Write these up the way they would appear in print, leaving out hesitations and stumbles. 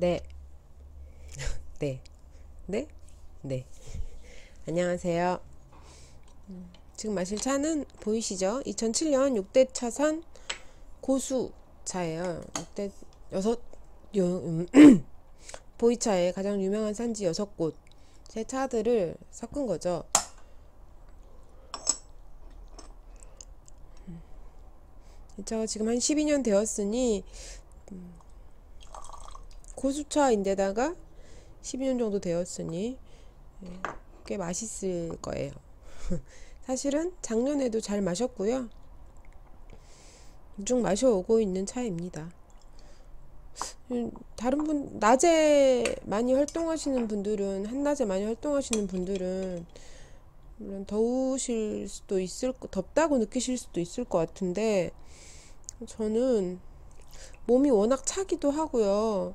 네, 네, 네, 네. 안녕하세요. 지금 마실 차는 보이시죠? 2007년 6대 차선 고수 차예요. 6대 여섯 보이차의 가장 유명한 산지 6곳의 차들을 섞은 거죠. 이 차가 지금 한 12년 되었으니 고수차인데다가 12년 정도 되었으니 꽤 맛있을 거예요. 사실은 작년에도 잘 마셨고요. 쭉 마셔오고 있는 차입니다. 다른 낮에 많이 활동하시는 분들은, 한낮에 많이 활동하시는 분들은, 물론 덥다고 느끼실 수도 있을 것 같은데, 저는 몸이 워낙 차기도 하고요.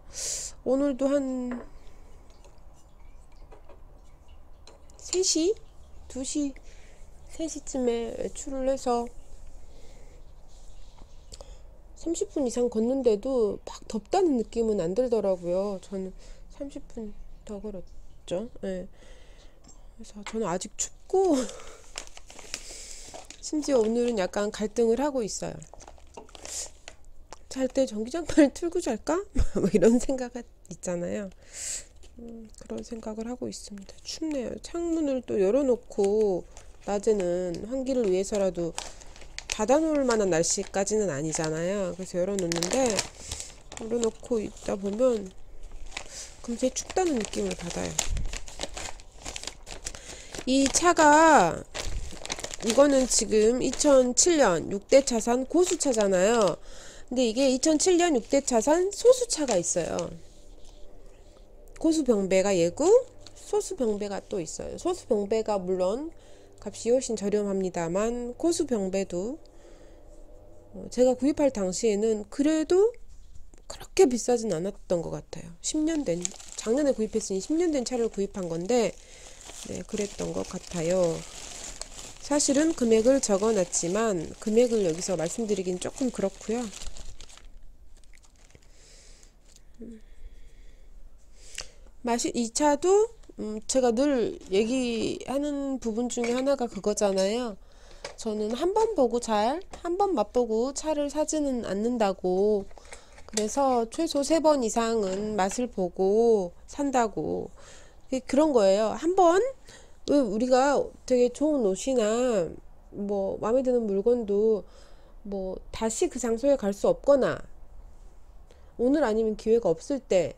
오늘도 한 3시? 2시? 3시쯤에 외출을 해서 30분 이상 걷는데도 막 덥다는 느낌은 안 들더라고요. 저는 30분 더 걸었죠. 네. 그래서 저는 아직 춥고 심지어 오늘은 약간 갈등을 하고 있어요. 잘 때 전기장판을 틀고 잘까? 뭐 이런 생각 있잖아요. 그런 생각을 하고 있습니다. 춥네요. 창문을 또 열어놓고 낮에는 환기를 위해서라도 닫아놓을 만한 날씨까지는 아니잖아요. 그래서 열어놓고 있다 보면 금세 춥다는 느낌을 받아요. 이 차가, 이거는 지금 2007년 6대 차선 고수차잖아요. 근데 이게 2007년 6대 차선 소수차가 있어요. 고수병배가 얘고 소수병배가 또 있어요. 소수병배가 물론 값이 훨씬 저렴합니다만 고수병배도 제가 구입할 당시에는 그래도 그렇게 비싸진 않았던 것 같아요. 작년에 구입했으니 10년 된 차를 구입한 건데, 네, 그랬던 것 같아요. 사실은 금액을 적어놨지만 금액을 여기서 말씀드리긴 조금 그렇고요. 이 차도 제가 늘 얘기하는 부분 중에 하나가 그거잖아요. 저는 한 번 맛보고 차를 사지는 않는다고. 그래서 최소 3번 이상은 맛을 보고 산다고. 그런 거예요. 왜 우리가 되게 좋은 옷이나 뭐 마음에 드는 물건도 뭐 다시 그 장소에 갈 수 없거나 오늘 아니면 기회가 없을 때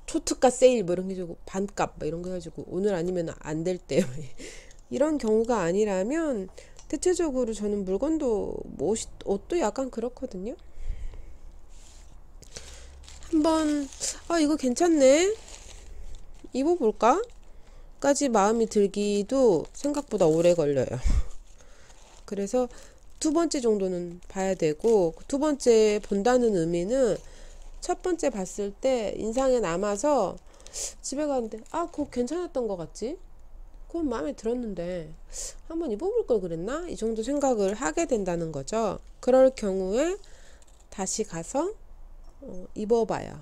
초특가 세일 뭐 이런 게 주고 반값 뭐 이런 거 해가지고 오늘 아니면 안 될 때 이런 경우가 아니라면 대체적으로 저는 물건도 뭐 옷도 약간 그렇거든요. 한번 이거 괜찮네 입어볼까? 까지 마음이 들기도 생각보다 오래 걸려요. 그래서 2번째 정도는 봐야 되고, 2번째 본다는 의미는 첫 번째 봤을 때 인상에 남아서 집에 가는데 그거 괜찮았던 것 같지? 그건 마음에 들었는데 한번 입어볼 걸 그랬나? 이 정도 생각을 하게 된다는 거죠. 그럴 경우에 다시 가서 입어봐요.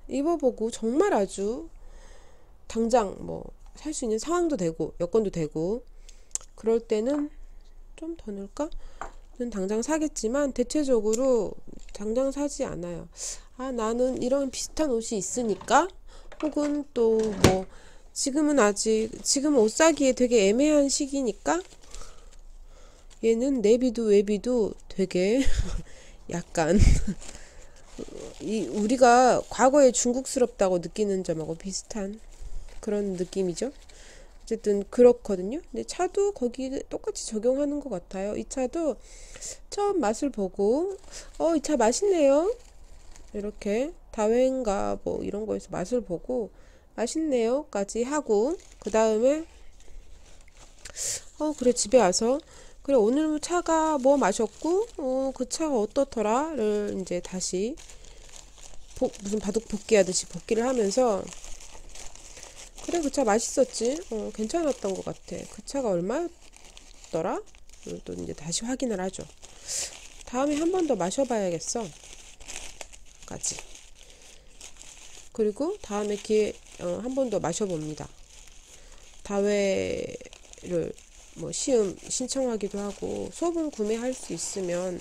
입어보고 정말 아주 당장 뭐 살 수 있는 상황도 되고 여건도 되고 그럴 때는 좀 더 넣을까? 는 당장 사겠지만 대체적으로 당장 사지 않아요. 나는 이런 비슷한 옷이 있으니까 혹은 또 뭐 지금 옷 사기에 되게 애매한 시기니까 얘는 내비도 외비도 되게 약간 우리가 과거에 중국스럽다고 느끼는 점하고 비슷한 그런 느낌이죠. 어쨌든 그렇거든요. 근데 차도 거기 똑같이 적용하는 것 같아요. 이 차도 처음 맛을 보고 이 차 맛있네요. 이렇게 다회인가 뭐 이런 거에서 맛을 보고 맛있네요 까지 하고 그 다음에 그래 집에 와서 그래 오늘 차가 뭐 마셨고 그 차가 어떻더라를 이제 다시 무슨 바둑 복기 하듯이 복기를 하면서 그래 그 차 맛있었지 괜찮았던 것 같아 그 차가 얼마였더라 또 이제 다시 확인을 하죠. 다음에 한 번 더 마셔봐야겠어. 그리고 다음에 기회 한 번 더 마셔봅니다. 다회를 뭐 시음 신청하기도 하고, 소분 구매할 수 있으면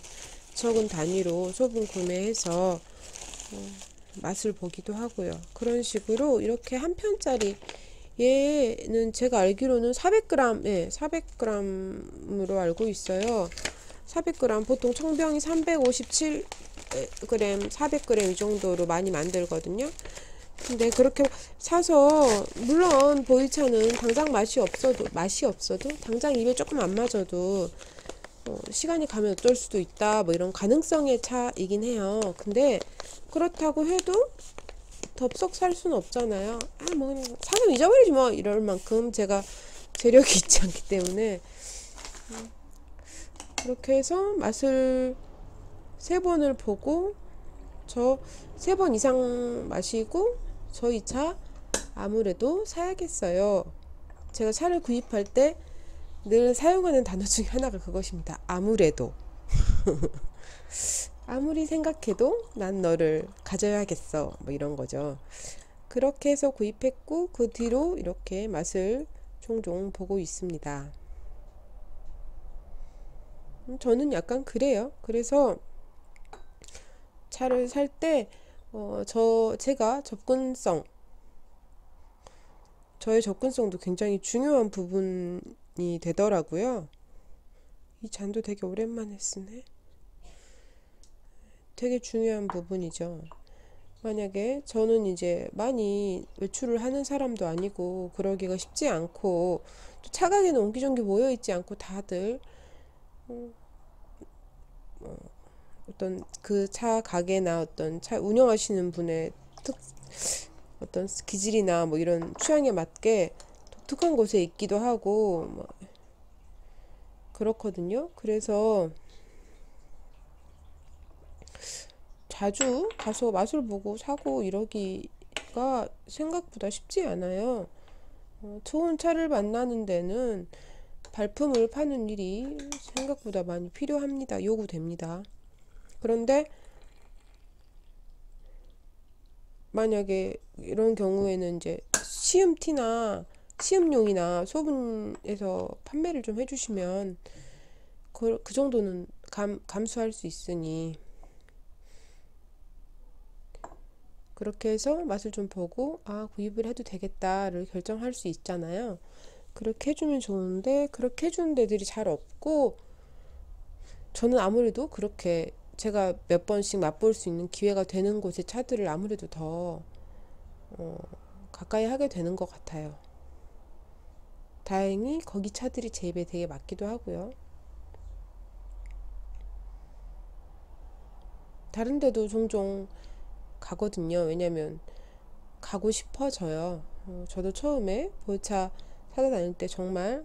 적은 단위로 소분 구매해서 맛을 보기도 하고요. 그런 식으로 이렇게 한 편짜리, 얘는 제가 알기로는 400g, 예, 400g으로 알고 있어요. 400g, 보통 청병이 357g, 400g 이 정도로 많이 만들거든요. 근데 그렇게 사서, 물론 보이차는 당장 맛이 없어도 당장 입에 조금 안 맞아도 시간이 가면 어떨 수도 있다, 뭐 이런 가능성의 차이긴 해요. 근데 그렇다고 해도 덥석 살 수는 없잖아요. 뭐 그냥 사서 잊어버리지 뭐, 이럴 만큼 제가 재력이 있지 않기 때문에. 그렇게 해서 맛을 3번을 보고, 저 3번 이상 마시고 저 이 차 아무래도 사야겠어요. 제가 차를 구입할 때 늘 사용하는 단어 중에 하나가 그것입니다. 아무래도. 아무리 생각해도 난 너를 가져야겠어, 뭐 이런 거죠. 그렇게 해서 구입했고, 그 뒤로 이렇게 맛을 종종 보고 있습니다. 저는 약간 그래요. 그래서 차를 살 때 제가 저의 접근성도 굉장히 중요한 부분이 되더라고요. 이 잔도 되게 오랜만에 쓰네. 되게 중요한 부분이죠. 만약에 저는 이제 많이 외출을 하는 사람도 아니고 그러기가 쉽지 않고, 또 차가게는 옹기종기 모여있지 않고 다들 어떤 그 차 가게나 어떤 차 운영하시는 분의 어떤 기질이나 뭐 이런 취향에 맞게 독특한 곳에 있기도 하고 뭐 그렇거든요. 그래서 자주 가서 맛을 보고 사고 이러기가 생각보다 쉽지 않아요. 좋은 차를 만나는 데는 발품을 파는 일이 생각보다 많이 필요합니다. 요구됩니다. 그런데 만약에 이런 경우에는 이제 시음용이나 소분해서 판매를 좀 해주시면 그 정도는 감수할 수 있으니, 그렇게 해서 맛을 좀 보고 구입을 해도 되겠다를 결정할 수 있잖아요. 그렇게 해주면 좋은데 그렇게 해주는 데들이 잘 없고, 저는 아무래도 그렇게 제가 몇 번씩 맛볼 수 있는 기회가 되는 곳의 차들을 아무래도 더 가까이 하게 되는 것 같아요. 다행히 거기 차들이 제 입에 되게 맞기도 하고요. 다른 데도 종종 가거든요. 왜냐면 가고 싶어져요. 저도 처음에 보이차 사다 다닐 때 정말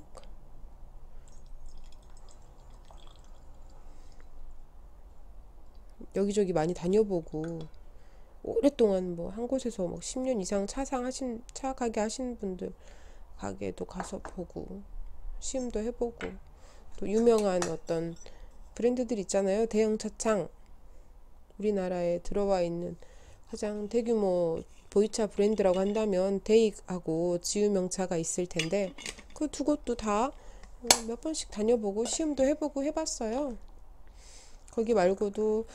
여기저기 많이 다녀보고, 오랫동안 뭐 한 곳에서 뭐 10년 이상 차 가게 하시는 분들 가게도 가서 보고 시음도 해보고, 또 유명한 어떤 브랜드들 있잖아요. 대형 차창, 우리나라에 들어와 있는 가장 대규모 보이차 브랜드라고 한다면 데이하고 지우명차가 있을 텐데, 그 두 곳도 다 몇 번씩 다녀보고 시음도 해보고 해봤어요. 거기 말고도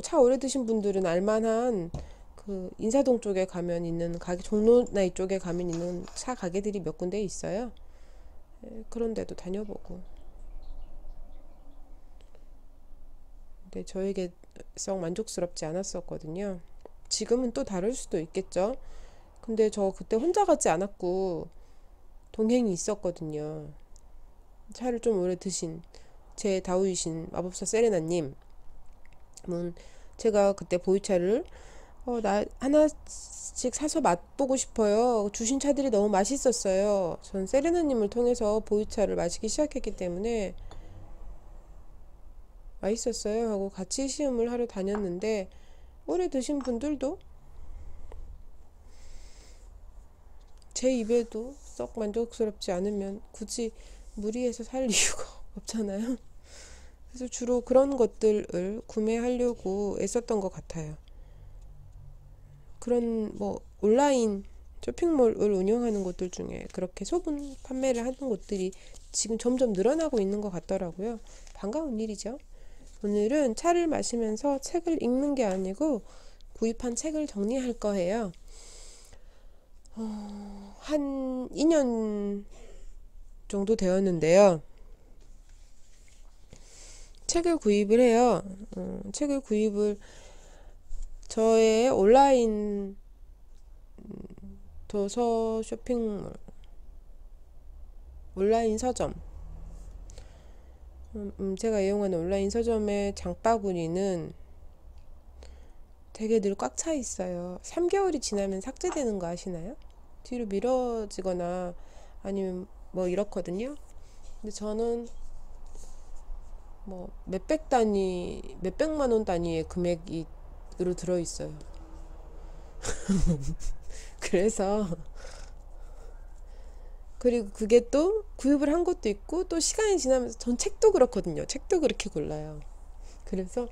차 오래 드신 분들은 알만한 그 인사동 쪽에 가면 있는 가게, 종로나 이쪽에 가면 있는 차 가게들이 몇 군데 있어요. 그런 데도 다녀보고. 근데 저에게 썩 만족스럽지 않았었거든요. 지금은 또 다를 수도 있겠죠. 근데 저 그때 혼자 가지 않았고 동행이 있었거든요. 차를 좀 오래 드신 제 다우이신 마법사 세레나님, 제가 그때 보이차를 나 하나씩 사서 맛보고 싶어요. 주신 차들이 너무 맛있었어요. 전 세레나님을 통해서 보이차를 마시기 시작했기 때문에 맛있었어요 하고 같이 시음을 하러 다녔는데, 오래 드신 분들도 제 입에도 썩 만족스럽지 않으면 굳이 무리해서 살 이유가 없잖아요. 그래서 주로 그런 것들을 구매하려고 애썼던 것 같아요. 그런 뭐 온라인 쇼핑몰을 운영하는 곳들 중에 그렇게 소분 판매를 하는 곳들이 지금 점점 늘어나고 있는 것 같더라고요. 반가운 일이죠. 오늘은 차를 마시면서 책을 읽는 게 아니고 구입한 책을 정리할 거예요. 한 2년 정도 되었는데요. 책을 구입을 해요. 책을 구입을 저의 온라인 도서 쇼핑몰, 온라인 서점, 제가 이용하는 온라인 서점의 장바구니는 되게 늘 꽉 차 있어요. 3개월이 지나면 삭제되는 거 아시나요? 뒤로 미뤄지거나 아니면 뭐 이렇거든요. 근데 저는 뭐 몇백 단위, 몇백만 원 단위의 금액으로 들어있어요. 그래서 그리고 그게 또 구입을 한 것도 있고 또 시간이 지나면서 전 책도 그렇거든요. 책도 그렇게 골라요. 그래서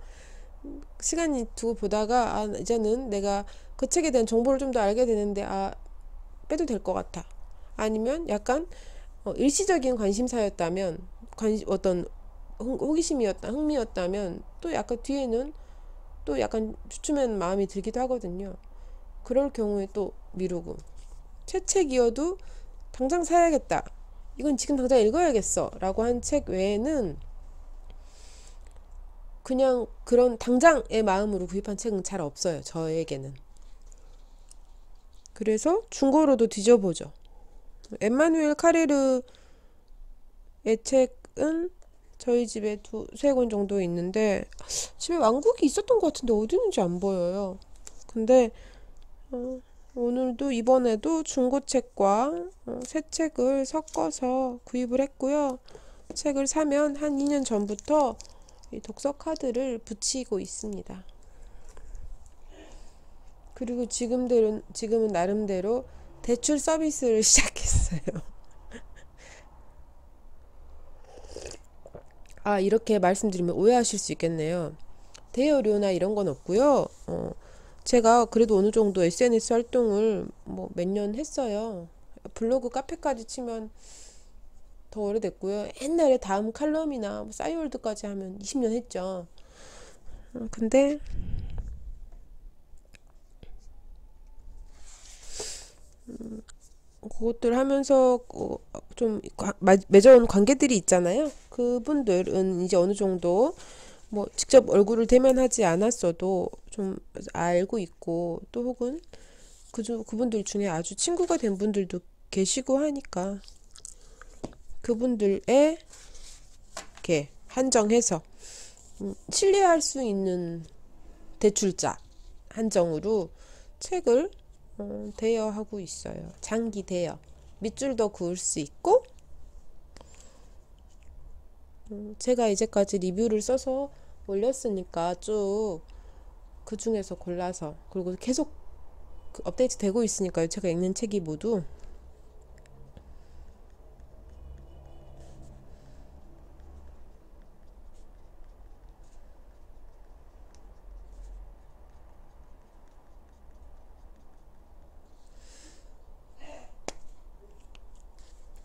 시간이 두고 보다가 이제는 내가 그 책에 대한 정보를 좀 더 알게 되는데 빼도 될 것 같아. 아니면 약간 일시적인 관심사였다면 어떤 흥미였다면 또 약간 뒤에는 또 약간 주춤한 마음이 들기도 하거든요. 그럴 경우에 또 미루고 새 책이어도 당장 사야겠다. 이건 지금 당장 읽어야겠어. 라고 한 책 외에는 그냥 그런 당장의 마음으로 구입한 책은 잘 없어요. 저에게는. 그래서 중고로도 뒤져보죠. 엠마누엘 카레르의 책은 저희 집에 두세 권 정도 있는데 집에 왕국이 있었던 것 같은데 어디 있는지 안 보여요. 근데 오늘도 이번에도 중고책과 새 책을 섞어서 구입을 했고요. 책을 사면 한 2년 전부터 이 독서 카드를 붙이고 있습니다. 그리고 지금은 나름대로 대출 서비스를 시작했어요. 이렇게 말씀드리면 오해하실 수 있겠네요. 대여료나 이런 건 없고요. 제가 그래도 어느 정도 SNS 활동을 뭐 몇 년 했어요. 블로그 카페까지 치면 더 오래됐고요. 옛날에 다음 칼럼이나 싸이월드까지 하면 20년 했죠. 근데 그것들 하면서 좀 맺어온 관계들이 있잖아요. 그분들은 이제 어느 정도 뭐 직접 얼굴을 대면하지 않았어도 좀 알고 있고 또 혹은 그분들 중에 아주 친구가 된 분들도 계시고 하니까 그분들에 이렇게 한정해서 신뢰할 수 있는 대출자 한정으로 책을 대여하고 있어요. 장기 대여. 밑줄도 그을 수 있고 제가 이제까지 리뷰를 써서 올렸으니까 쭉 그 중에서 골라서 그리고 계속 업데이트 되고 있으니까요. 제가 읽는 책이 모두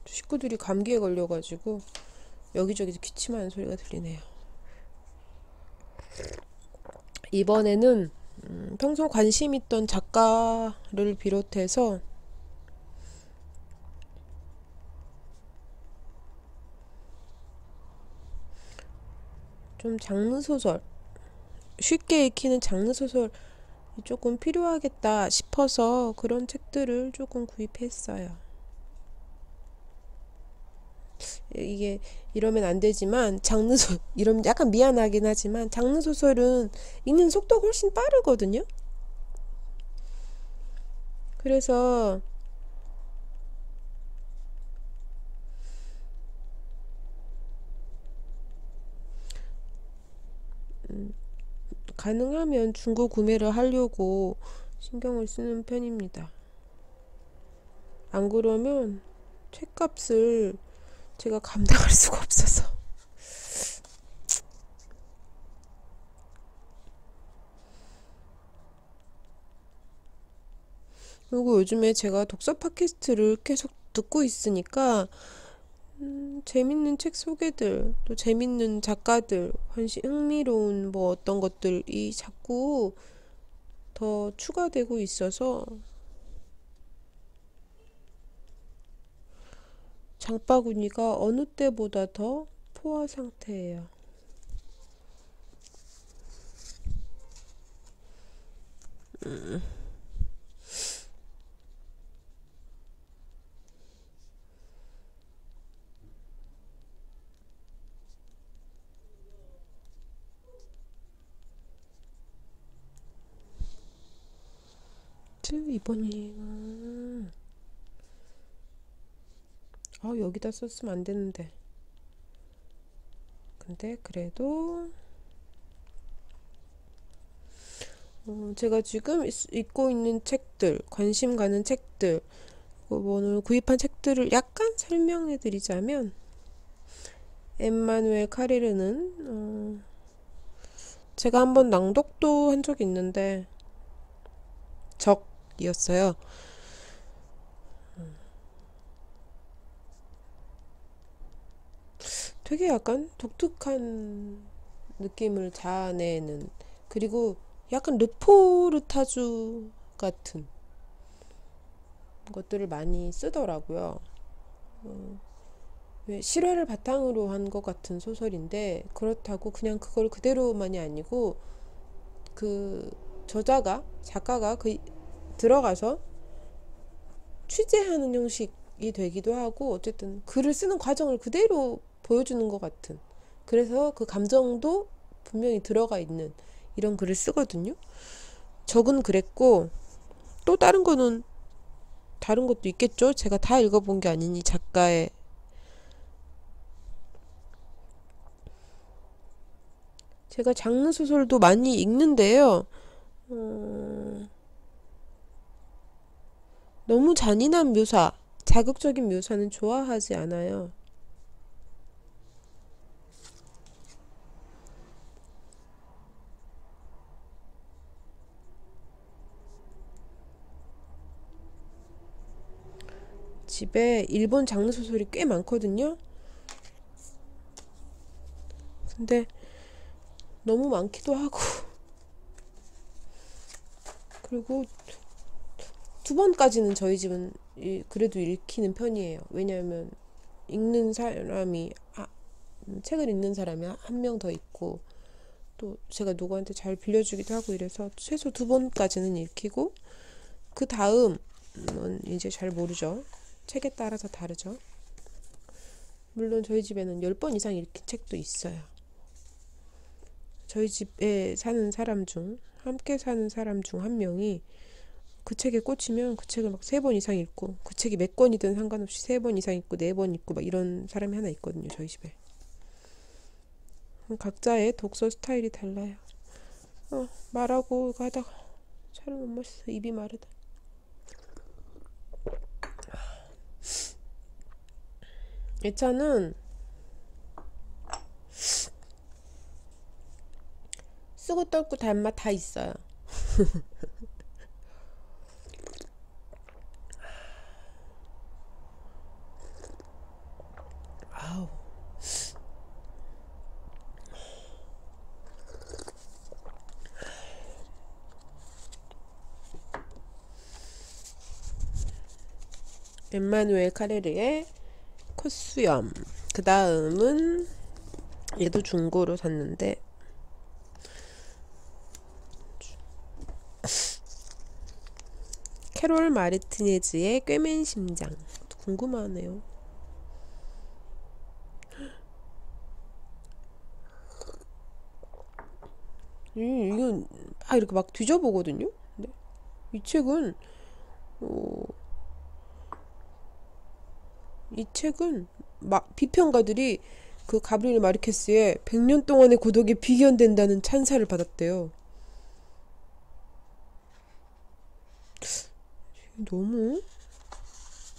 식구들이 감기에 걸려가지고 여기저기서 기침하는 소리가 들리네요. 이번에는 평소 관심 있던 작가를 비롯해서 좀 장르소설, 쉽게 읽히는 장르소설이 조금 필요하겠다 싶어서 그런 책들을 조금 구입했어요. 이게 이러면 안 되지만 이러면 약간 미안하긴 하지만 장르소설은 읽는 속도가 훨씬 빠르거든요. 그래서 가능하면 중고 구매를 하려고 신경을 쓰는 편입니다. 안 그러면 책값을 제가 감당할 수가 없어서 그리고 요즘에 제가 독서 팟캐스트를 계속 듣고 있으니까 재밌는 책 소개들, 또 재밌는 작가들, 흥미로운 뭐 어떤 것들이 자꾸 더 추가되고 있어서 장바구니가 어느 때보다 더 포화 상태예요. 이번이 여기다 썼으면 안 되는데. 근데 그래도 제가 지금 읽고 있는 책들, 관심 가는 책들, 오늘 구입한 책들을 약간 설명해 드리자면, 엠마누엘 카리르는 제가 한번 낭독도 한 적이 있는데 적이었어요. 되게 약간 독특한 느낌을 자아내는, 그리고 약간 르포르타주 같은 것들을 많이 쓰더라고요. 왜 실화를 바탕으로 한 것 같은 소설인데, 그렇다고 그냥 그걸 그대로만이 아니고 그 작가가 들어가서 취재하는 형식이 되기도 하고, 어쨌든 글을 쓰는 과정을 그대로 보여주는 것 같은, 그래서 그 감정도 분명히 들어가 있는 이런 글을 쓰거든요. 적은 그랬고, 또 다른 것도 있겠죠. 제가 다 읽어본 게 아니니 작가의. 제가 장르 소설도 많이 읽는데요. 너무 잔인한 묘사, 자극적인 묘사는 좋아하지 않아요. 집에 일본 장르 소설이 꽤 많거든요. 근데 너무 많기도 하고 그리고 두 번까지는 저희 집은 그래도 읽히는 편이에요. 왜냐하면 읽는 사람이 책을 읽는 사람이 한 명 더 있고, 또 제가 누구한테 잘 빌려주기도 하고 이래서 최소 두 번까지는 읽히고, 그 다음은 이제 잘 모르죠. 책에 따라서 다르죠. 물론 저희 집에는 10번 이상 읽힌 책도 있어요. 저희 집에 함께 사는 사람 중 한 명이 그 책에 꽂히면 그 책을 막 3번 이상 읽고, 그 책이 몇 권이든 상관없이 3번 이상 읽고 4번 읽고 막 이런 사람이 하나 있거든요, 저희 집에. 각자의 독서 스타일이 달라요. 말하고 이거 하다가 차를 못 마셔서 입이 마르다. 이 차는 쓰고 떫고 단맛 다 있어요. 아우. 엠마누엘 카레르의 콧수염. 그 다음은 얘도 중고로 샀는데, 캐롤 마르티네즈의 꿰맨 심장. 궁금하네요. 이건 이렇게 막 뒤져보거든요. 근데 이 책은 비평가들이 그 가브리엘 마르케스의 100년 동안의 고독에 비견된다는 찬사를 받았대요. 너무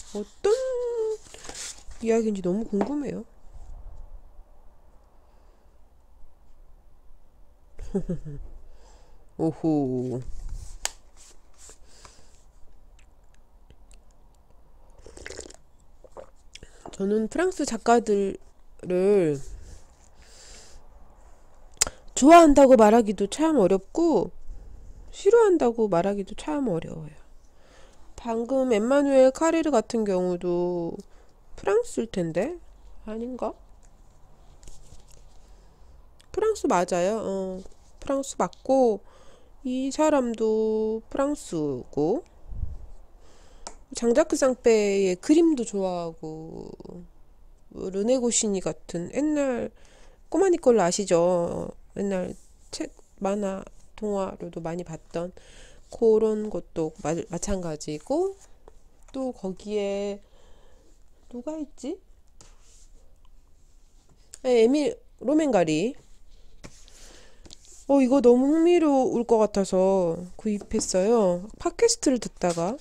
어떤 이야기인지 너무 궁금해요. 오호. 저는 프랑스 작가들을 좋아한다고 말하기도 참 어렵고 싫어한다고 말하기도 참 어려워요. 방금 엠마누엘 카리르 같은 경우도 프랑스일 텐데 아닌가? 프랑스 맞아요. 프랑스 맞고 이 사람도 프랑스고 장자크 쌍페의 그림도 좋아하고 르네 고시니 같은 옛날 꼬마 니콜라 아시죠? 옛날 책 만화 동화로도 많이 봤던 그런 것도 마찬가지고 또 거기에 누가 있지? 에밀 로맨가리. 이거 너무 흥미로울 것 같아서 구입했어요. 팟캐스트를 듣다가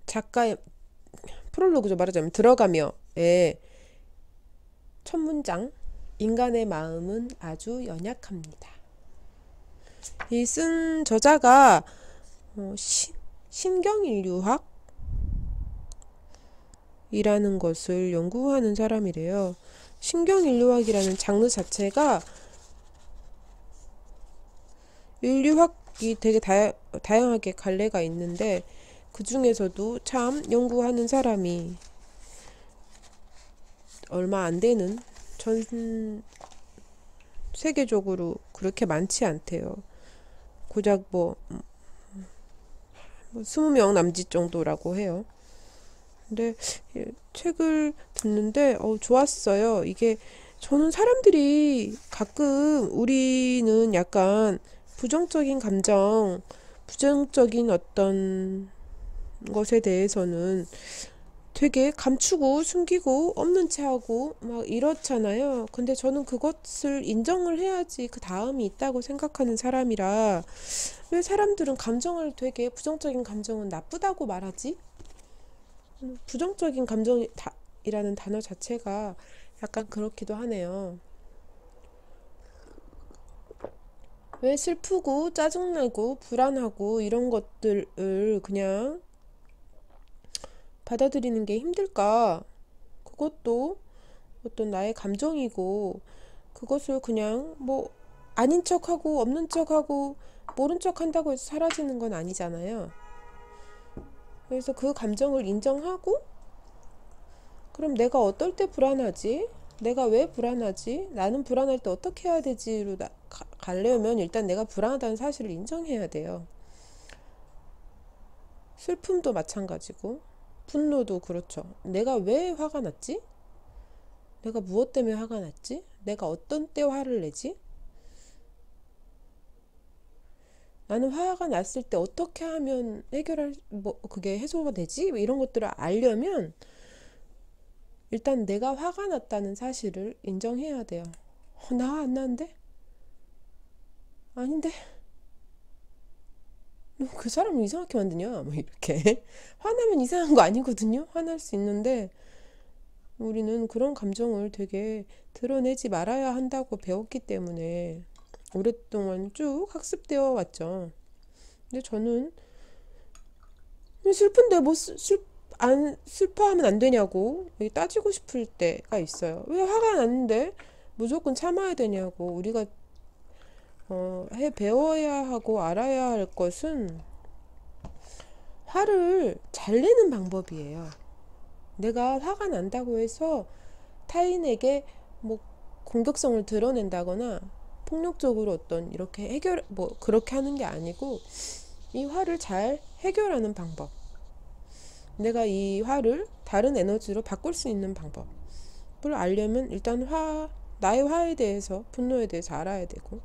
작가의 프롤로그죠. 말하자면 들어가며의 첫 문장, 인간의 마음은 아주 연약합니다. 이 쓴 저자가 신경인류학 이라는 것을 연구하는 사람이래요. 신경인류학이라는 장르 자체가 인류학이 되게 다양하게 갈래가 있는데 그 중에서도 참 연구하는 사람이 얼마 안 되는 전 세계적으로 그렇게 많지 않대요. 고작 20명 남짓 정도라고 해요. 근데 책을 듣는데 좋았어요. 이게 저는 사람들이 가끔 우리는 약간 부정적인 감정, 부정적인 어떤 것에 대해서는 되게 감추고 숨기고 없는 채 하고 막 이렇잖아요. 근데 저는 그것을 인정을 해야지 그 다음이 있다고 생각하는 사람이라 왜 사람들은 감정을 되게 부정적인 감정은 나쁘다고 말하지? 부정적인 감정이라는 단어 자체가 약간 그렇기도 하네요. 왜 슬프고 짜증나고 불안하고 이런 것들을 그냥 받아들이는 게 힘들까? 그것도 어떤 나의 감정이고 그것을 그냥 아닌 척하고 없는 척하고 모른 척 한다고 해서 사라지는 건 아니잖아요. 그래서 그 감정을 인정하고 그럼 내가 어떨 때 불안하지? 내가 왜 불안하지? 나는 불안할 때 어떻게 해야 되지로 가려면 일단 내가 불안하다는 사실을 인정해야 돼요. 슬픔도 마찬가지고 분노도 그렇죠. 내가 왜 화가 났지? 내가 무엇 때문에 화가 났지? 내가 어떤 때 화를 내지? 나는 화가 났을 때 어떻게 하면 그게 해소가 되지? 이런 것들을 알려면 일단 내가 화가 났다는 사실을 인정해야 돼요. 나 화 안 나는데? 아닌데? 너 그 사람을 이상하게 만드냐? 이렇게. 화나면 이상한 거 아니거든요? 화날 수 있는데 우리는 그런 감정을 되게 드러내지 말아야 한다고 배웠기 때문에 오랫동안 쭉 학습되어 왔죠. 근데 저는 슬픈데 슬퍼하면 안 되냐고 따지고 싶을 때가 있어요. 왜 화가 났는데 무조건 참아야 되냐고. 우리가 배워야 하고 알아야 할 것은 화를 잘 내는 방법이에요. 내가 화가 난다고 해서 타인에게 공격성을 드러낸다거나 폭력적으로 어떤 이렇게 그렇게 하는 게 아니고 이 화를 잘 해결하는 방법. 내가 이 화를 다른 에너지로 바꿀 수 있는 방법을 알려면 일단 나의 화에 대해서, 분노에 대해서 알아야 되고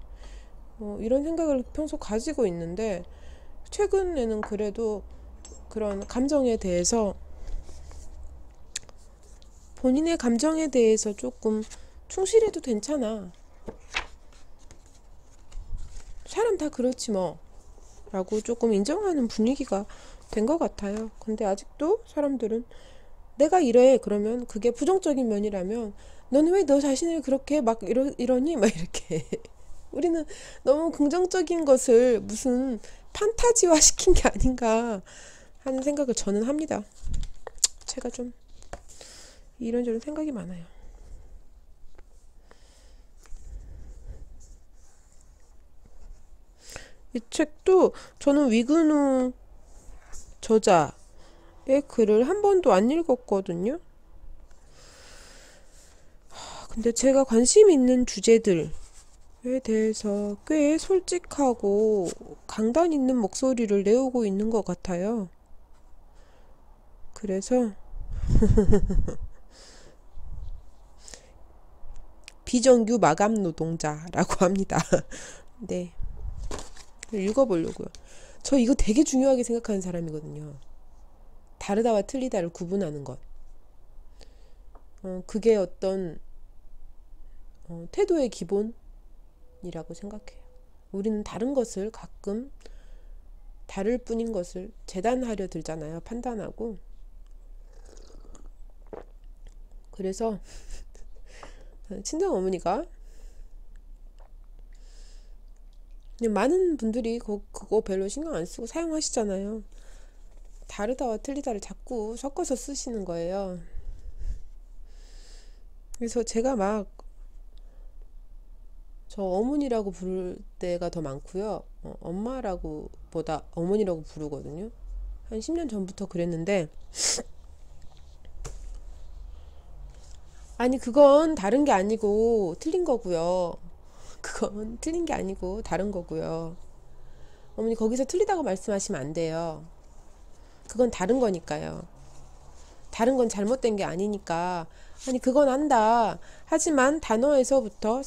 이런 생각을 평소 가지고 있는데 최근에는 그래도 그런 감정에 대해서 본인의 감정에 대해서 조금 충실해도 괜찮아. 사람 다 그렇지 라고 조금 인정하는 분위기가 된 것 같아요. 근데 아직도 사람들은 내가 이래 그러면 그게 부정적인 면이라면 너는 왜 너 자신을 그렇게 이러니? 이렇게 우리는 너무 긍정적인 것을 무슨 판타지화 시킨 게 아닌가 하는 생각을 저는 합니다. 제가 좀 이런저런 생각이 많아요. 이 책도 저는 위근우 저자의 글을 한 번도 안 읽었거든요. 근데 제가 관심 있는 주제들에 대해서 꽤 솔직하고 강단 있는 목소리를 내오고 있는 것 같아요. 그래서 비정규 마감 노동자라고 합니다. 네, 읽어보려고요. 저 이거 되게 중요하게 생각하는 사람이거든요. 다르다와 틀리다를 구분하는 것. 그게 어떤 태도의 기본이라고 생각해요. 우리는 다른 것을 가끔 다를 뿐인 것을 재단하려 들잖아요. 판단하고. 그래서 친정 어머니가 많은 분들이 그거 별로 신경 안 쓰고 사용하시잖아요. 다르다와 틀리다를 자꾸 섞어서 쓰시는 거예요. 그래서 제가 막 저 어머니라고 부를 때가 더 많고요. 엄마라고 보다 어머니라고 부르거든요. 한 10년 전부터 그랬는데, 아니 그건 다른 게 아니고 틀린 거고요. 그건 틀린 게 아니고 다른 거고요. 어머니 거기서 틀리다고 말씀하시면 안 돼요. 그건 다른 거니까요. 다른 건 잘못된 게 아니니까. 아니 그건 안다. 하지만 단어에서부터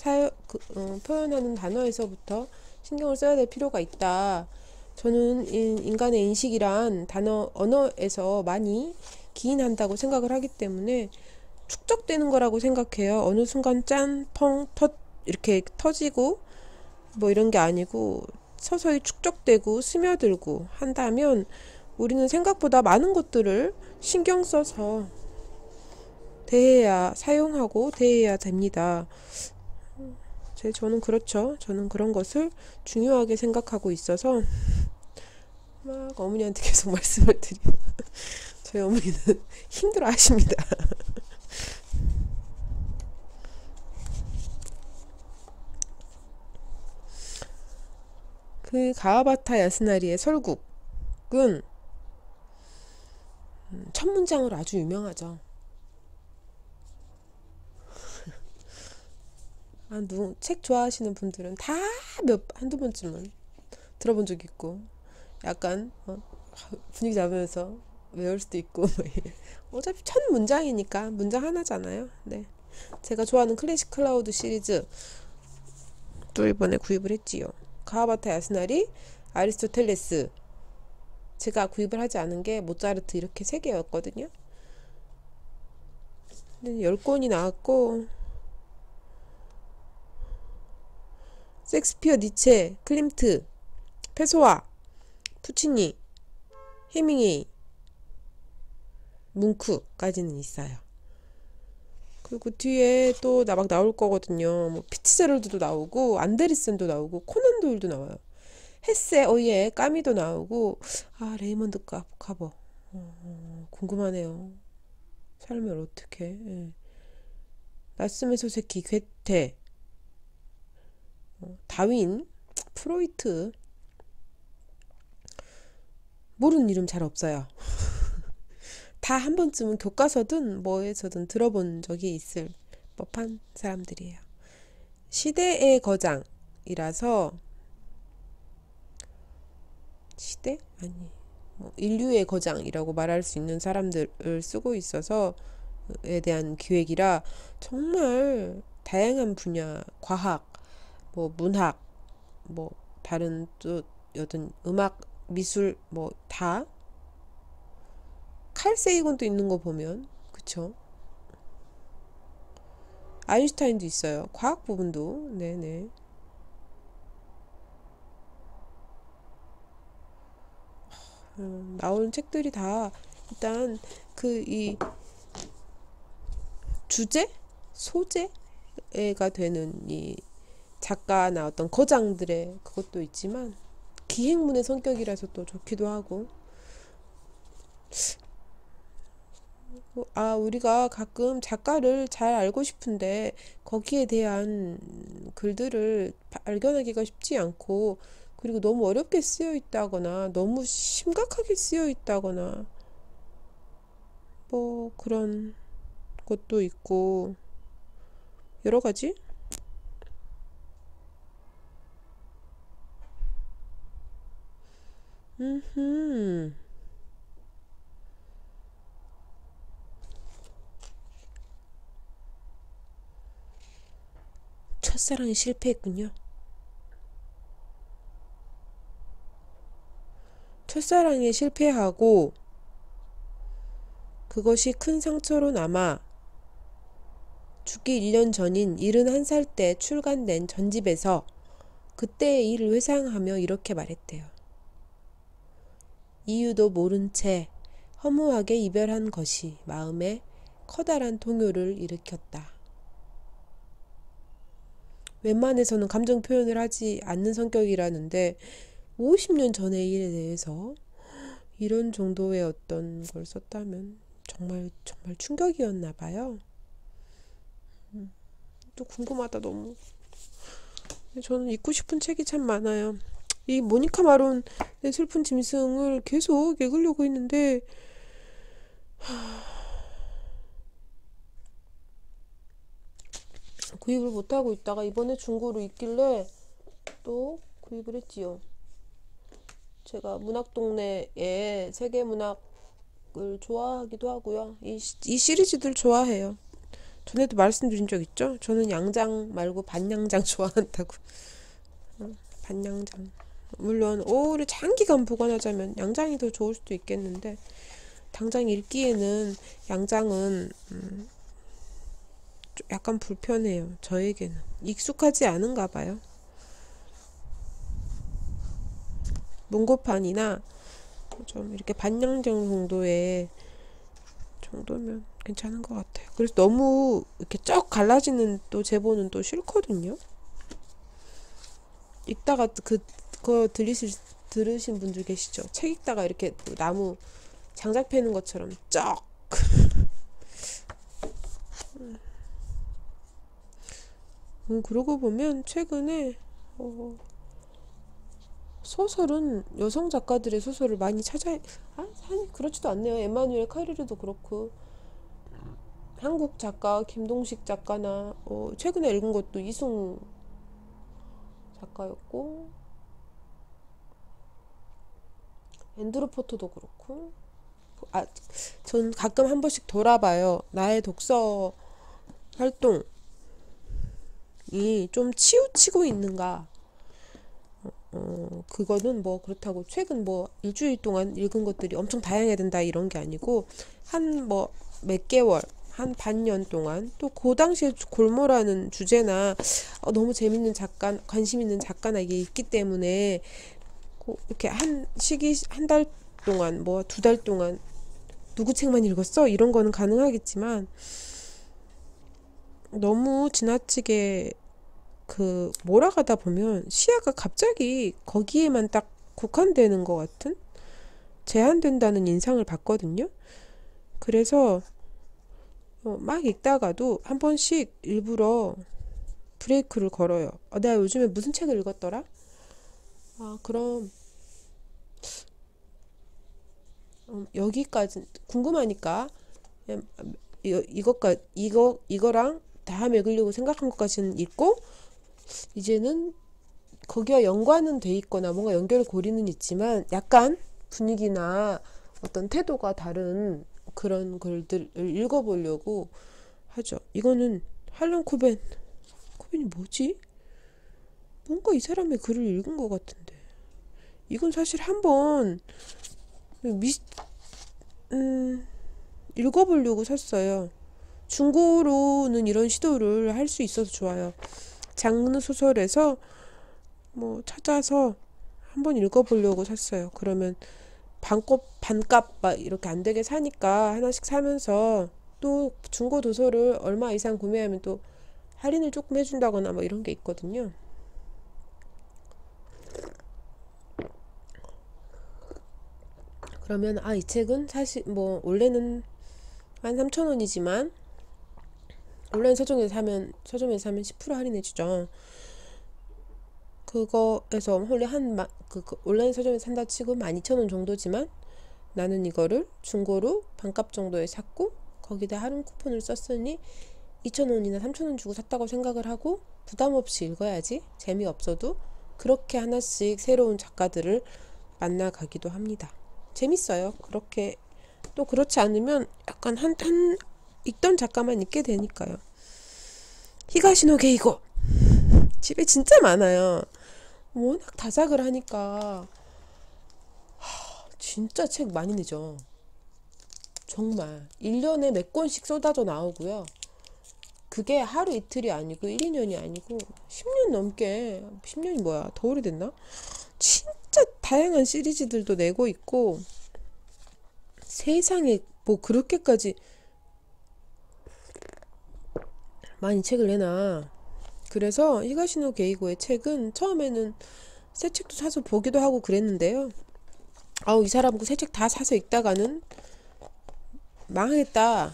표현하는 단어에서부터 신경을 써야 될 필요가 있다. 저는 인간의 인식이란 언어에서 많이 기인한다고 생각을 하기 때문에 축적되는 거라고 생각해요. 어느 순간 짠, 펑, 이렇게 터지고 뭐 이런 게 아니고 서서히 축적되고 스며들고 한다면 우리는 생각보다 많은 것들을 신경 써서 사용하고 대해야 됩니다. 저는 그렇죠. 저는 그런 것을 중요하게 생각하고 있어서 막 어머니한테 계속 말씀을 드리고 저희 어머니는 힘들어 하십니다. 그 가와바타 야스나리의 설국은 첫 문장으로 아주 유명하죠. 책 좋아하시는 분들은 다 한두 번쯤은 들어본 적 있고, 약간 분위기 잡으면서 외울 수도 있고, 어차피 첫 문장이니까 문장 하나잖아요. 네, 제가 좋아하는 클래식 클라우드 시리즈 또 이번에 구입을 했지요. 가와바타 야스나리, 아리스토텔레스. 제가 구입을 하지 않은 게 모차르트 이렇게 3개였거든요. 근데 10권이 나왔고, 섹스피어, 니체, 클림트, 페소아, 푸치니, 헤밍웨이, 뭉크까지는 있어요. 그리고 뒤에 또 막 나올 거거든요. 뭐 피츠제럴드도 나오고 안데르센도 나오고 코난 도일도 나와요. 헤세, 오예, 까미도 나오고, 레이먼드 카버. 궁금하네요. 살면 어떡해. 예. 나스메 소세키, 괴테, 다윈, 프로이트. 모르는 이름 잘 없어요. 다 한 번쯤은 교과서든 뭐에서든 들어본 적이 있을 법한 사람들이에요. 시대의 거장이라서 시대? 아니, 인류의 거장이라고 말할 수 있는 사람들을 쓰고 있어서에 대한 기획이라 정말 다양한 분야, 과학, 문학, 다른 또 여든 음악, 미술 다 칼 세이건도 있는 거 보면 그쵸? 아인슈타인도 있어요. 과학 부분도. 네네. 나오는 책들이 다 일단 이 주제? 소재가 되는 이 작가나 어떤 거장들의 그것도 있지만 기행문의 성격이라서 또 좋기도 하고. 우리가 가끔 작가를 잘 알고 싶은데 거기에 대한 글들을 발견하기가 쉽지 않고, 그리고 너무 어렵게 쓰여 있다거나 너무 심각하게 쓰여 있다거나 뭐 그런 것도 있고 여러 가지. 음. 첫사랑이 실패했군요. 첫사랑에 실패하고 그것이 큰 상처로 남아 죽기 1년 전인 71살 때 출간된 전집에서 그때의 일을 회상하며 이렇게 말했대요. 이유도 모른 채 허무하게 이별한 것이 마음에 커다란 동요를 일으켰다. 웬만해서는 감정 표현을 하지 않는 성격이라는데 50년 전의 일에 대해서 이런 정도의 어떤 걸 썼다면 정말 충격이었나 봐요. 또 궁금하다 너무. 저는 읽고 싶은 책이 참 많아요. 이 모니카 마론의 슬픈 짐승을 계속 읽으려고 했는데 구입을 못하고 있다가 이번에 중고로 있길래 또 구입을 했지요. 제가 문학동네에 세계문학을 좋아하기도 하고요. 이 시리즈들 좋아해요. 전에도 말씀드린 적 있죠? 저는 양장 말고 반양장 좋아한다고. 반양장. 물론 오래 장기간 보관하자면 양장이 더 좋을 수도 있겠는데 당장 읽기에는 양장은 약간 불편해요. 저에게는 익숙하지 않은가 봐요. 문고판이나 좀 이렇게 반양장 정도면 괜찮은 것 같아요. 그래서 너무 이렇게 쩍 갈라지는 또 제보는 또 싫거든요. 읽다가 그거 들으신 분들 계시죠? 책 읽다가 이렇게 나무 장작 패는 것처럼 쩍. 그러고 보면 최근에 소설은 여성 작가들의 소설을 많이 아니 그렇지도 않네요. 에마누엘 카리르도 그렇고 한국 작가 김동식 작가나 최근에 읽은 것도 이승우 작가였고 앤드루 포터도 그렇고. 전 가끔 한 번씩 돌아봐요. 나의 독서 활동이 좀 치우치고 있는가. 그거는 뭐 그렇다고 최근 뭐 일주일 동안 읽은 것들이 엄청 다양해야 된다 이런 게 아니고 한 뭐 몇 개월 한 반년 동안 또 그 당시에 골모라는 주제나 너무 재밌는 작가, 관심 있는 작가나 이게 있기 때문에 이렇게 한 달 동안 뭐 2달 동안 누구 책만 읽었어? 이런 거는 가능하겠지만 너무 지나치게 몰아가다 보면 시야가 갑자기 거기에만 딱 국한되는 것 같은, 제한된다는 인상을 받거든요. 그래서 막 읽다가도 한 번씩 일부러 브레이크를 걸어요. 내가 요즘에 무슨 책을 읽었더라? 그럼 여기까지 궁금하니까 이거랑 다음에 읽으려고 생각한 것까지는 읽고, 이제는 거기와 연관은 돼 있거나 뭔가 연결고리는 있지만 약간 분위기나 어떤 태도가 다른 그런 글들을 읽어보려고 하죠. 이거는 할런 코벤이 뭐지? 뭔가 이 사람의 글을 읽은 것 같은데 이건 사실 한번 읽어보려고 샀어요. 중고로는 이런 시도를 할 수 있어서 좋아요. 장르 소설에서 뭐 찾아서 한번 읽어보려고 샀어요. 그러면 반값 막 이렇게 안 되게 사니까 하나씩 사면서 또 중고 도서를 얼마 이상 구매하면 또 할인을 조금 해준다거나 뭐 이런 게 있거든요. 그러면 이 책은 사실 뭐 원래는 한 3,000원이지만 온라인 서점에서 사면 10% 할인해 주죠. 그거에서 원래 온라인 서점에서 산다 치고 12,000원 정도지만 나는 이거를 중고로 반값 정도에 샀고 거기다 할인 쿠폰을 썼으니 2,000원이나 3,000원 주고 샀다고 생각을 하고 부담 없이 읽어야지. 재미없어도 그렇게 하나씩 새로운 작가들을 만나가기도 합니다. 재밌어요. 그렇게 또 그렇지 않으면 약간 한 읽던 작가만 읽게 되니까요. 히가시노 게이고 집에 진짜 많아요. 워낙 다작을 하니까 진짜 책 많이 내죠. 정말 1년에 몇 권씩 쏟아져 나오고요. 그게 하루 이틀이 아니고 1, 2년이 아니고 10년 넘게 10년이 뭐야 더 오래됐나? 진짜 다양한 시리즈들도 내고 있고 세상에 뭐 그렇게까지 많이 책을 내나. 그래서 히가시노 게이고의 책은 처음에는 새 책도 사서 보기도 하고 그랬는데요. 이 사람 그 새 책 다 사서 읽다가는 망하겠다.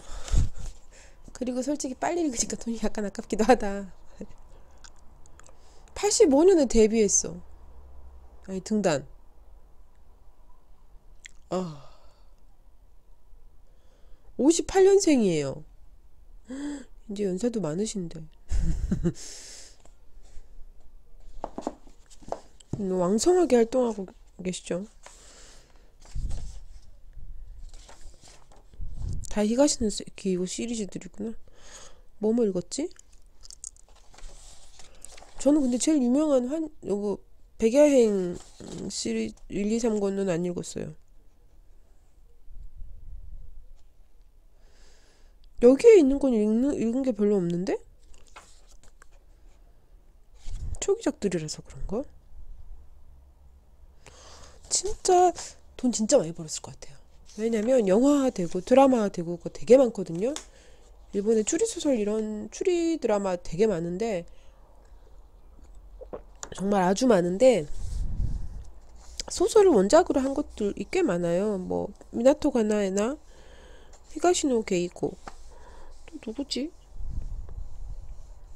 그리고 솔직히 빨리 읽으니까 돈이 약간 아깝기도 하다. 85년에 데뷔했어. 아니 등단. 58년생이에요. 이제 연세도 많으신데. 왕성하게 활동하고 계시죠. 다 히가시노 게이고 시리즈들이구나. 뭐뭐 읽었지? 저는 근데 제일 유명한 요거 백야행 시리즈 1, 2, 3권은 안 읽었어요. 여기에 있는 건 읽은 게 별로 없는데? 초기작들이라서 그런가? 진짜 돈 진짜 많이 벌었을 것 같아요. 왜냐면 영화화되고 드라마화되고 그거 되게 많거든요. 일본에 추리소설 이런 추리 드라마 되게 많은데 정말 아주 많은데 소설을 원작으로 한 것들이 꽤 많아요. 뭐 미나토 가나에나 히가시노 게이고 또 누구지?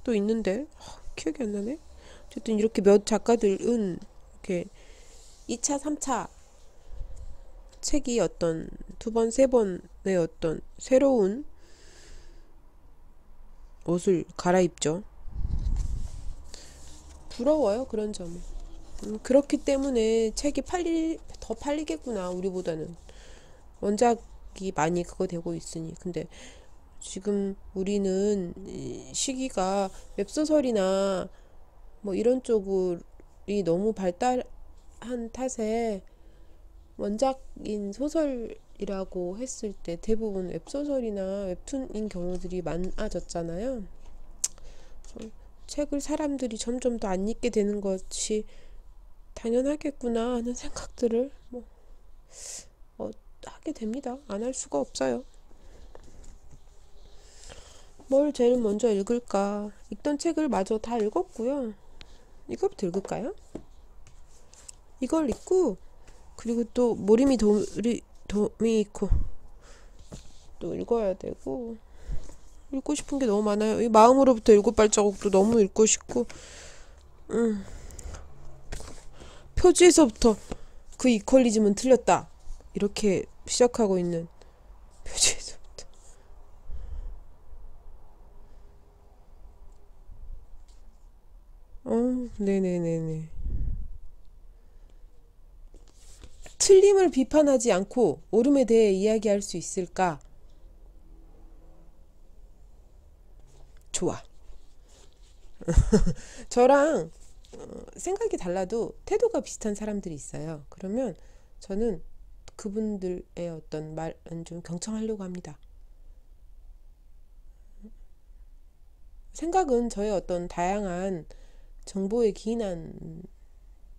또 있는데 기억이 안 나네. 어쨌든 이렇게 몇 작가들은 이렇게 2차, 3차 책이 어떤 두 번, 세 번의 어떤 새로운 옷을 갈아입죠. 부러워요, 그런 점은. 그렇기 때문에 책이 더 팔리겠구나, 우리보다는. 원작이 많이 그거 되고 있으니. 근데 지금 우리는 시기가 웹소설이나 뭐 이런 쪽이 너무 발달한 탓에 원작인 소설이라고 했을 때 대부분 웹소설이나 웹툰인 경우들이 많아졌잖아요. 책을 사람들이 점점 더 안 읽게 되는 것이 당연하겠구나 하는 생각들을 하게 됩니다. 안 할 수가 없어요. 뭘 제일 먼저 읽을까? 읽던 책을 마저 다 읽었고요. 이거부터 읽을까요? 이걸 읽고 그리고 또 모리미 도미이코 또 읽어야 되고 읽고 싶은 게 너무 많아요. 이 마음으로부터 7발자국도 너무 읽고 싶고 표지에서부터 그 이퀄리즘은 틀렸다 이렇게 시작하고 있는 표지에서부터 네네네네. 틀림을 비판하지 않고 옳음에 대해 이야기할 수 있을까? 좋아. 저랑 생각이 달라도 태도가 비슷한 사람들이 있어요. 그러면 저는 그분들의 어떤 말은 좀 경청하려고 합니다. 생각은 저의 어떤 다양한 정보에 기인한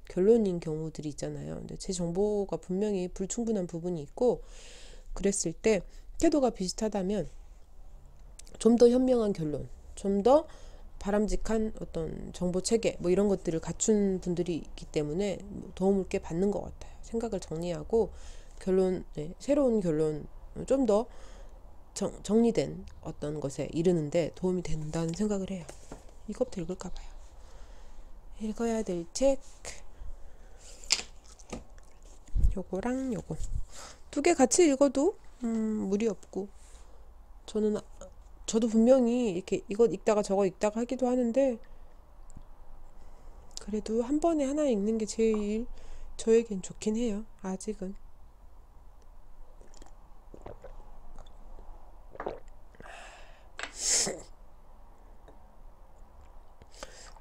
결론인 경우들이 있잖아요. 근데 제 정보가 분명히 불충분한 부분이 있고 그랬을 때 태도가 비슷하다면 좀 더 현명한 결론, 좀 더 바람직한 어떤 정보 체계 뭐 이런 것들을 갖춘 분들이 있기 때문에 도움을 꽤 받는 것 같아요. 생각을 정리하고 결론, 네, 새로운 결론, 좀 더 정리된 어떤 것에 이르는데 도움이 된다는 생각을 해요. 이것부터 읽을까 봐요. 읽어야 될 책, 요거랑 요거. 두 개 같이 읽어도 무리 없고. 저도 분명히 이렇게 이것 읽다가 저거 읽다가 하기도 하는데, 그래도 한 번에 하나 읽는 게 제일 저에겐 좋긴 해요. 아직은.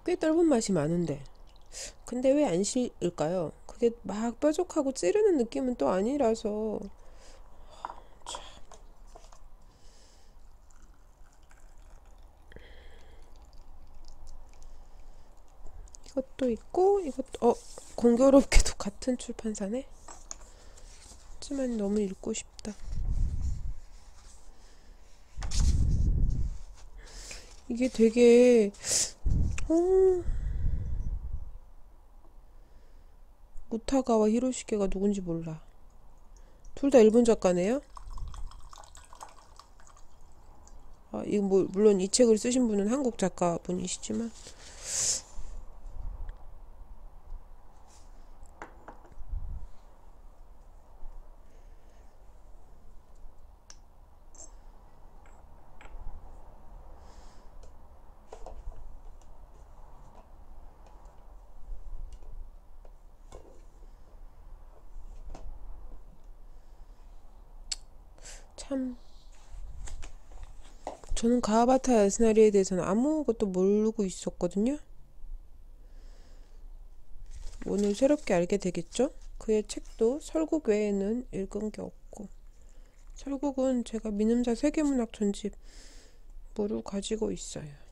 꽤 떫은 맛이 많은데. 근데 왜 안 싫을까요? 그게 막 뾰족하고 찌르는 느낌은 또 아니라서. 이것도 있고, 이것도, 공교롭게도 같은 출판사네? 하지만 너무 읽고 싶다. 이게 되게, 어, 무타가와 히로시게가 누군지 몰라. 둘 다 일본 작가네요? 이거 물론 이 책을 쓰신 분은 한국 작가분이시지만. 참, 저는 가하바타 야스나리에 대해서는 아무것도 모르고 있었거든요. 오늘 새롭게 알게 되겠죠? 그의 책도 설국 외에는 읽은 게 없고, 설국은 제가 민음자 세계문학 전집으로 가지고 있어요.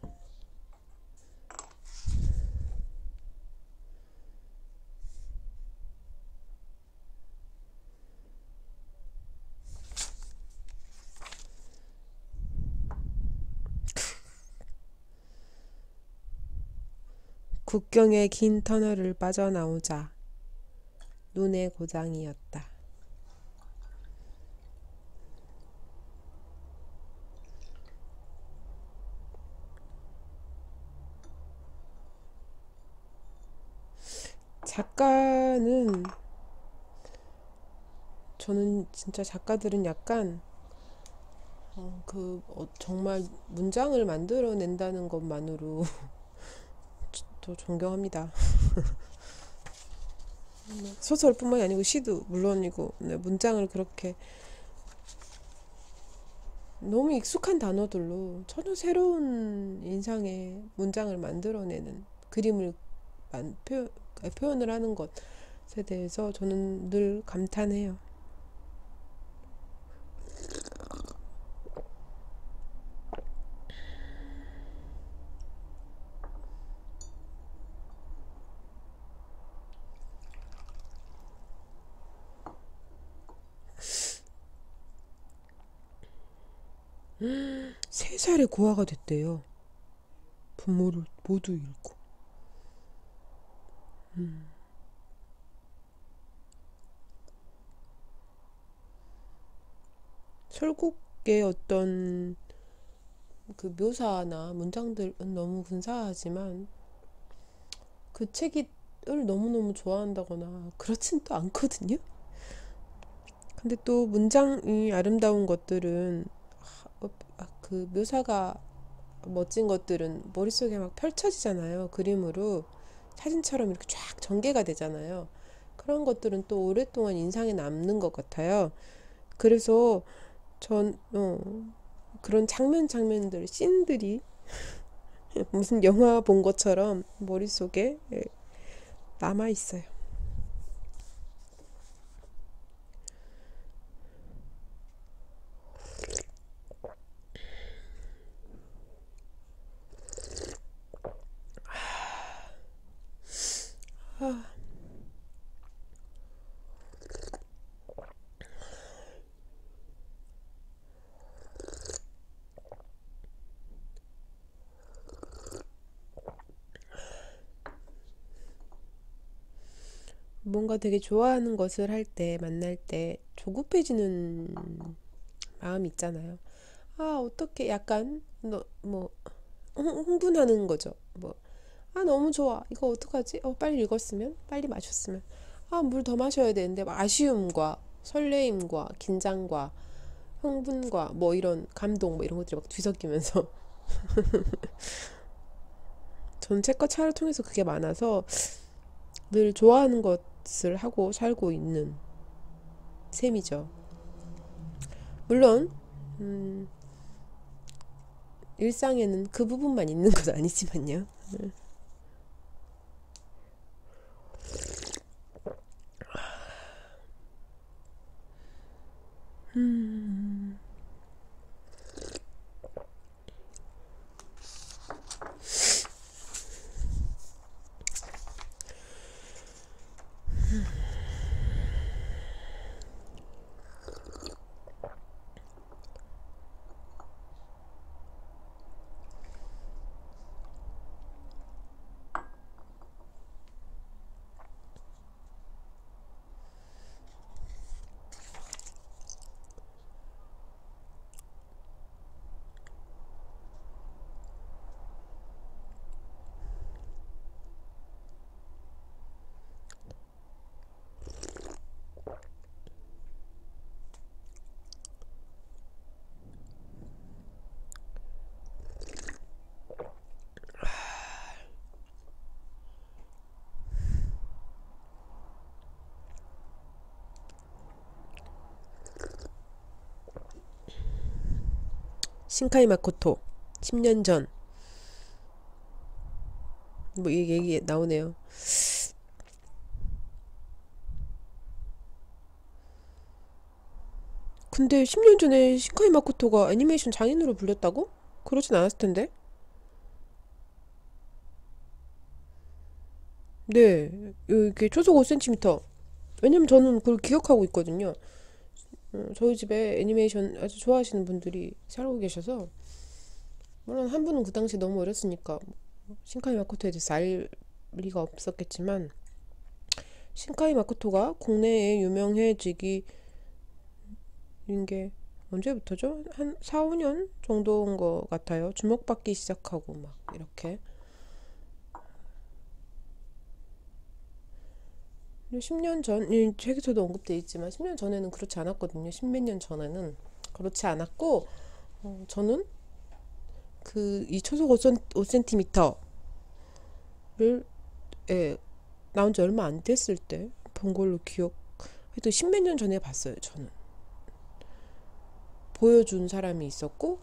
국경의 긴 터널을 빠져나오자 눈의 고장이었다. 작가는, 저는 진짜 작가들은 약간 정말 문장을 만들어낸다는 것만으로 더 존경합니다. 소설뿐만이 아니고 시도 물론이고, 네, 문장을 그렇게 너무 익숙한 단어들로 전혀 새로운 인상의 문장을 만들어내는 그림을 표현을 하는 것에 대해서 저는 늘 감탄해요. 세 살에 고아가 됐대요. 부모를 모두 잃고. 설국의 어떤 그 묘사나 문장들은 너무 근사하지만 그 책을 너무너무 좋아한다거나 그렇진 또 않거든요. 근데 또 문장이 아름다운 것들은, 그 묘사가 멋진 것들은 머릿속에 막 펼쳐지잖아요. 그림으로 사진처럼 이렇게 쫙 전개가 되잖아요. 그런 것들은 또 오랫동안 인상에 남는 것 같아요. 그래서 그런 장면들, 씬들이 무슨 영화 본 것처럼 머릿속에 남아 있어요. 뭔가 되게 좋아하는 것을 할 때, 만날 때 조급해지는 마음이 있잖아요. 아, 어떻게 약간 뭐 흥분하는 거죠. 뭐, 아, 너무 좋아. 이거 어떡하지? 빨리 읽었으면, 빨리 마셨으면. 아, 물 더 마셔야 되는데 막 아쉬움과 설레임과 긴장과 흥분과 뭐 이런 감동 뭐 이런 것들이 막 뒤섞이면서 저는 책과 차를 통해서 그게 많아서 늘 좋아하는 것을 하고 살고 있는 셈이죠. 물론 일상에는 그 부분만 있는 건 아니지만요. 신카이 마코토 10년 전 뭐 이 얘기 나오네요. 근데 10년 전에 신카이 마코토가 애니메이션 장인으로 불렸다고? 그러진 않았을 텐데. 네, 이게 초속 5cm. 왜냐면 저는 그걸 기억하고 있거든요. 저희 집에 애니메이션 아주 좋아하시는 분들이 살고 계셔서 물론 한 분은 그 당시 너무 어렸으니까 신카이 마코토에 대해서 알 리가 없었겠지만 신카이 마코토가 국내에 유명해지기 게 언제부터죠? 한 4, 5년 정도인 것 같아요. 주목받기 시작하고 막 이렇게. 근데 10년 전, 이 책에서도 언급돼 있지만 10년 전에는 그렇지 않았거든요. 십몇 년 전에는 그렇지 않았고 저는 그 이 초속 5cm를 나온 지 얼마 안 됐을 때 본 걸로 기억. 하여튼 십몇 년 전에 봤어요. 저는 보여준 사람이 있었고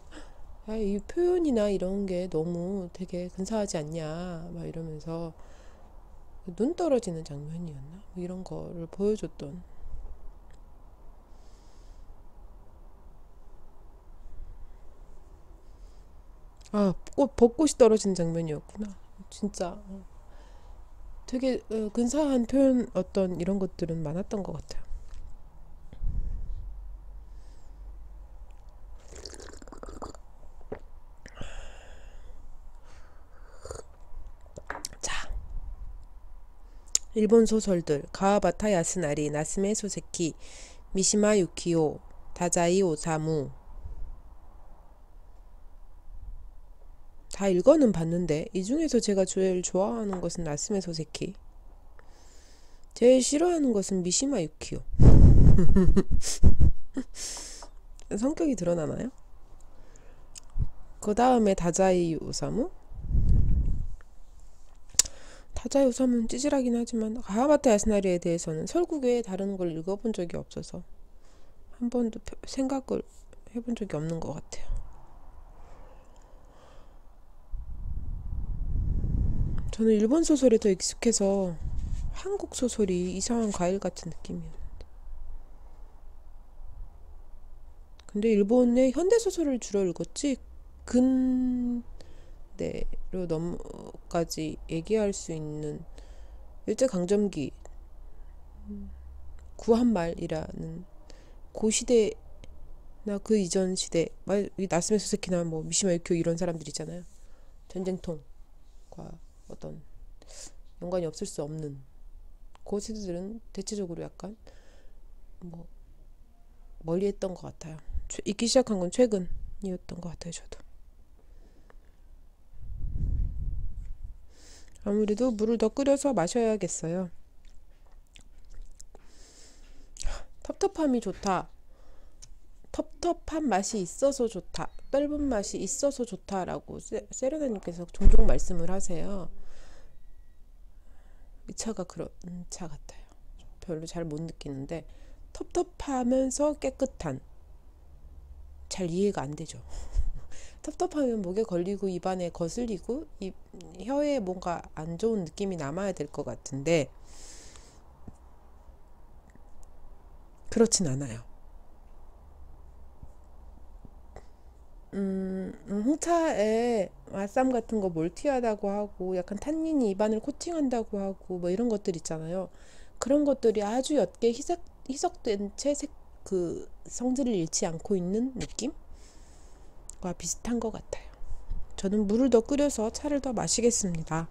아, 이 표현이나 이런 게 너무 되게 근사하지 않냐 막 이러면서 눈 떨어지는 장면이었나 뭐 이런 거를 보여줬던. 아, 벚꽃이 떨어지는 장면이었구나. 진짜 되게 근사한 표현 어떤 이런 것들은 많았던 것 같아요. 자, 일본 소설들 가와바타 야스나리, 나스메 소세키, 미시마 유키오, 다자이 오사무 다 읽어는 봤는데 이 중에서 제가 제일 좋아하는 것은 나스메 소세키, 제일 싫어하는 것은 미시마 유키오. 성격이 드러나나요? 그 다음에 다자이 오사무. 다자이 오사무는 찌질하긴 하지만 가하바타 야스나리에 대해서는 설국에 다른 걸 읽어본 적이 없어서 한 번도 생각을 해본 적이 없는 것 같아요. 저는 일본 소설에 더 익숙해서 한국 소설이 이상한 과일 같은 느낌이에요. 근데 일본의 현대 소설을 주로 읽었지 근대로 넘어까지 얘기할 수 있는 일제강점기 구한말이라는 그 시대나 그 이전 시대, 나스메 소세키나 뭐 미시마 유키오 이런 사람들 있잖아요. 전쟁통과 어떤 연관이 없을 수 없는 그 세대들은 대체적으로 약간 뭐 멀리 했던 것 같아요. 읽기 시작한 건 최근이었던 것 같아요. 저도. 아무래도 물을 더 끓여서 마셔야겠어요. 텁텁함이 좋다. 텁텁한 맛이 있어서 좋다. 떫은 맛이 있어서 좋다라고 세레나님께서 종종 말씀을 하세요. 이 차가 그런 차 같아요. 별로 잘 못 느끼는데 텁텁하면서 깨끗한, 잘 이해가 안 되죠. 텁텁하면 목에 걸리고 입안에 거슬리고 혀에 뭔가 안 좋은 느낌이 남아야 될 것 같은데 그렇진 않아요. 홍차에 맛쌈 같은 거 몰티하다고 하고 약간 탄닌이 입안을 코팅한다고 하고 뭐 이런 것들 있잖아요. 그런 것들이 아주 옅게 희석된 채 그 성질을 잃지 않고 있는 느낌과 비슷한 것 같아요. 저는 물을 더 끓여서 차를 더 마시겠습니다.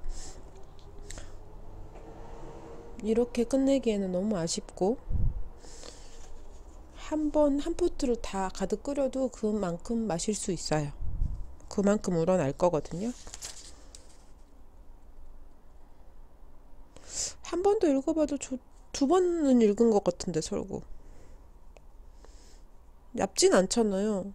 이렇게 끝내기에는 너무 아쉽고 한 포트로 다 가득 끓여도 그만큼 마실 수 있어요. 그만큼 우러날 거거든요. 한 번도 읽어봐도 두 번은 읽은 것 같은데 설국. 얇진 않잖아요.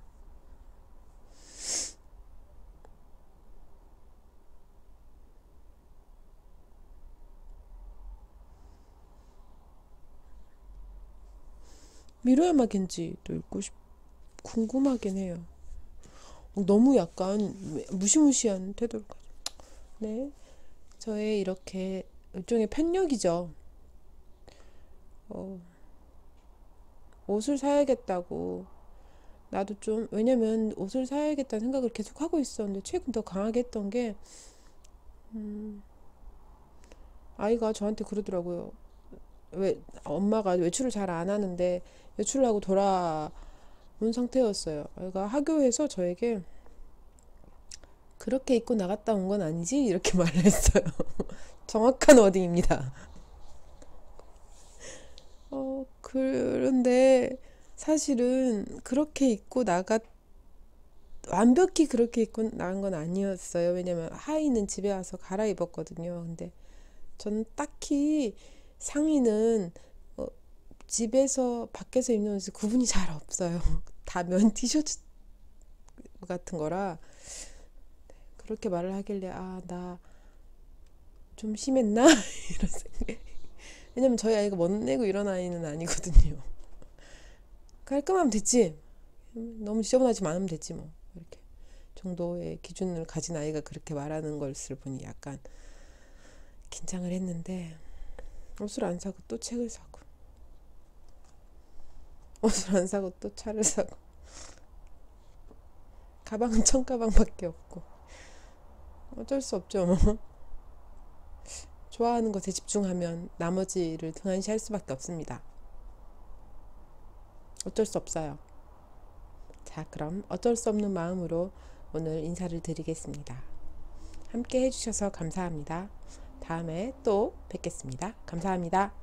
미로의 막인지도 궁금하긴 해요. 너무 약간 무시무시한 태도를 가지고. 네, 저의 이렇게 일종의 편력이죠. 옷을 사야겠다고 나도 좀, 왜냐면 옷을 사야겠다는 생각을 계속 하고 있었는데 최근 더 강하게 했던 게 아이가 저한테 그러더라고요. 왜 엄마가 외출을 잘 안 하는데 외출을 하고 돌아온 상태였어요. 아이가 학교에서 저에게 그렇게 입고 나갔다 온 건 아니지? 이렇게 말을 했어요. 정확한 워딩입니다. 그런데 사실은 완벽히 그렇게 입고 나간 건 아니었어요. 왜냐면 하의는 집에 와서 갈아입었거든요. 근데 저는 딱히 상의는 집에서 밖에서 입는 옷이 구분이 잘 없어요. 다 면 티셔츠 같은 거라 그렇게 말을 하길래 나 좀 심했나? 이런 생각. 왜냐면 저희 아이가 멋내고 이런 아이는 아니거든요. 깔끔하면 됐지. 너무 지저분하지 않으면 됐지 뭐. 이렇게 정도의 기준을 가진 아이가 그렇게 말하는 것을 보니 약간 긴장을 했는데 옷을 안 사고 또 책을 사고 옷을 안 사고 또 차를 사고 가방은 청가방밖에 없고 어쩔 수 없죠 뭐. 좋아하는 것에 집중하면 나머지를 등한시할 수밖에 없습니다. 어쩔 수 없어요. 자, 그럼 어쩔 수 없는 마음으로 오늘 인사를 드리겠습니다. 함께 해주셔서 감사합니다. 다음에 또 뵙겠습니다. 감사합니다.